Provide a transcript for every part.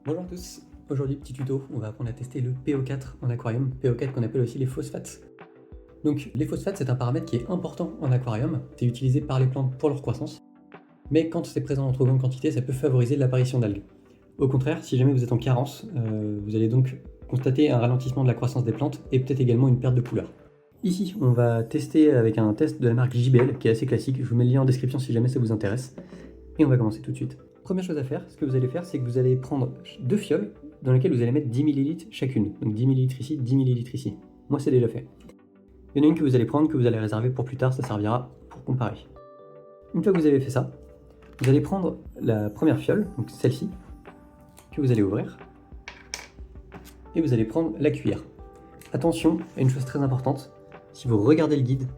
Bonjour à tous, aujourd'hui petit tuto, on va apprendre à tester le PO4 en aquarium, PO4 qu'on appelle aussi les phosphates. Donc les phosphates c'est un paramètre qui est important en aquarium, c'est utilisé par les plantes pour leur croissance, mais quand c'est présent en trop grande quantité ça peut favoriser l'apparition d'algues. Au contraire, si jamais vous êtes en carence, vous allez donc constater un ralentissement de la croissance des plantes et peut-être également une perte de couleur. Ici on va tester avec un test de la marque JBL qui est assez classique, je vous mets le lien en description si jamais ça vous intéresse, et on va commencer tout de suite. Première chose à faire, ce que vous allez faire, c'est que vous allez prendre deux fioles dans lesquelles vous allez mettre 10 ml chacune. Donc 10 ml ici, 10 ml ici. Moi, c'est déjà fait. Il y en a une que vous allez prendre, que vous allez réserver pour plus tard, ça servira pour comparer. Une fois que vous avez fait ça, vous allez prendre la première fiole, donc celle-ci, que vous allez ouvrir, et vous allez prendre la cuillère. Attention à une chose très importante, si vous regardez le guide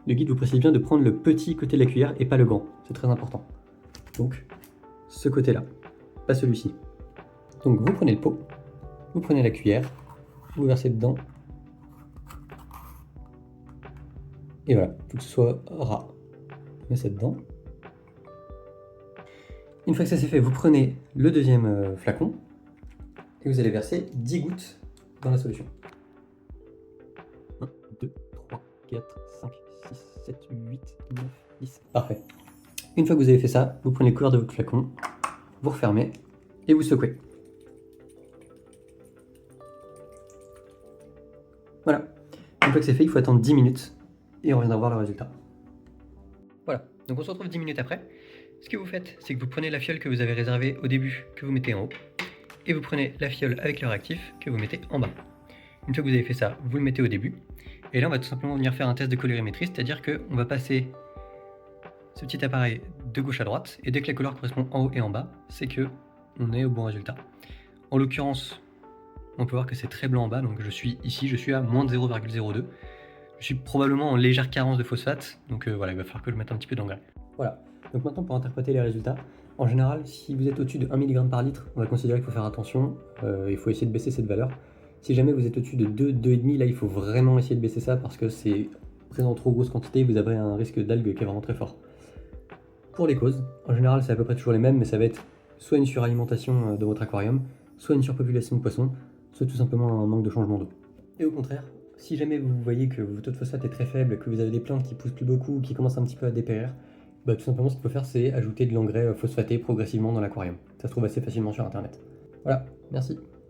vous précise bien de prendre le petit côté de la cuillère et pas le grand, c'est très important. Donc, ce côté-là, pas celui-ci. Donc vous prenez le pot, vous prenez la cuillère, vous versez dedans, et voilà, il faut que ce soit ras. On met ça dedans. Une fois que ça c'est fait, vous prenez le deuxième flacon, et vous allez verser 10 gouttes dans la solution. 1, 2, 3, 4, 5, 6, 7, 8, 9, 10. Parfait. Une fois que vous avez fait ça, vous prenez le couvercle de votre flacon, vous refermez, et vous secouez. Voilà. Une fois que c'est fait, il faut attendre 10 minutes et on viendra voir le résultat. Voilà, donc on se retrouve 10 minutes après. Ce que vous faites, c'est que vous prenez la fiole que vous avez réservée au début, que vous mettez en haut, et vous prenez la fiole avec le réactif que vous mettez en bas. Une fois que vous avez fait ça, vous le mettez au début, et là on va tout simplement venir faire un test de colorimétrie, c'est-à-dire qu'on va passer ce petit appareil de gauche à droite, et dès que la couleur correspond en haut et en bas, c'est que on est au bon résultat. En l'occurrence, on peut voir que c'est très blanc en bas, donc je suis ici, je suis à moins de 0,02. Je suis probablement en légère carence de phosphate, donc voilà, il va falloir que je mette un petit peu d'engrais. Voilà, donc maintenant pour interpréter les résultats, en général, si vous êtes au-dessus de 1 mg par litre, on va considérer qu'il faut faire attention, il faut essayer de baisser cette valeur. Si jamais vous êtes au-dessus de 2, 2,5, là il faut vraiment essayer de baisser ça parce que c'est présent en trop grosse quantité, vous avez un risque d'algue qui est vraiment très fort. Pour les causes, en général c'est à peu près toujours les mêmes, mais ça va être soit une suralimentation de votre aquarium, soit une surpopulation de poissons, soit tout simplement un manque de changement d'eau. Et au contraire, si jamais vous voyez que votre taux de phosphate est très faible, que vous avez des plantes qui poussent plus beaucoup, qui commencent un petit peu à dépérir, bah, tout simplement ce qu'il faut faire c'est ajouter de l'engrais phosphaté progressivement dans l'aquarium. Ça se trouve assez facilement sur internet. Voilà, merci.